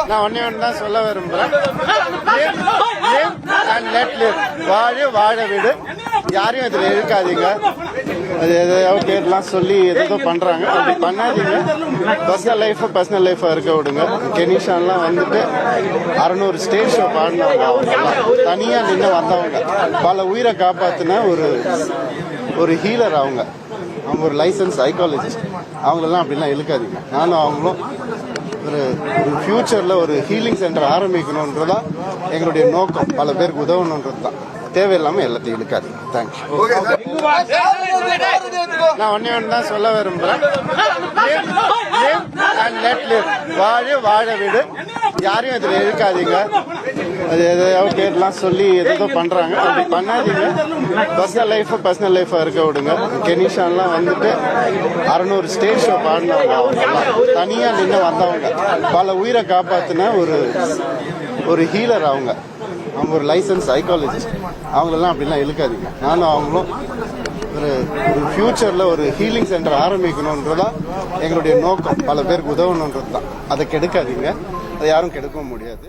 நான் ஒன்னே ஒன்று தான் சொல்ல விரும்புறேன். வாழ வீடு, யாரையும் இதுல இழுக்காதீங்க. அது எதையாவது பேர்லாம் சொல்லி எதோ பண்றாங்க, அப்படி பண்ணாதீங்க. பர்சனல் லைஃபா இருக்க விடுங்க. கெனிஷான்லாம் வந்துட்டு 600 ஸ்டேஜ் ஷோ பாடினவங்க, அவங்கெல்லாம் தனியா நின்று வந்தவங்க, பல உயிரை காப்பாத்தின ஒரு ஹீலர். அவங்க ஒரு லைசன்ஸ் சைக்காலஜிஸ்ட். அவங்களெல்லாம் அப்படிலாம் இழுக்காதீங்க. நானும் அவங்களும் ஒரு ஃபியூச்சர்ல ஒரு ஹீலிங் சென்டர் ஆரம்பிக்கணும்ன்றதா எங்களுடைய நோக்கம். பல பேருக்கு உதவணுன்றது தான். தேவையில்லாம எல்லாத்தையும் இழுக்காதீங்க. தேங்க்யூ. நான் ஒன்னே ஒன்று தான் சொல்ல விரும்புறேன். வாழ வீடு, யாரையும் இதுல இழுக்காதீங்க. அது எதையாவது பேர்லாம் சொல்லி எதோ பண்றாங்க, அப்படி பண்ணாதீங்க. பர்சனல் லைஃபா இருக்க விடுங்க. கெனிஷான்லாம் வந்துட்டு 600 ஸ்டேஜ் ஷோ பாடினவங்க, அவங்கெல்லாம் தனியா நின்று வந்தவங்க, பல உயிரை காப்பாத்தின ஒரு ஹீலர். அவங்க ஒரு லைசன்ஸ் சைக்காலஜிஸ்ட். அவங்களெல்லாம் அப்படிலாம் இழுக்காதீங்க. நானும் அவங்களும் ஒரு ஃபியூச்சர்ல ஒரு ஹீலிங் சென்டர் ஆரம்பிக்கணும்ன்றதா எங்களுடைய நோக்கம். பல பேருக்கு உதவணுன்றது தான். அதை கெடுக்காதீங்க. அதை யாரும் கெடுக்கவும் முடியாது.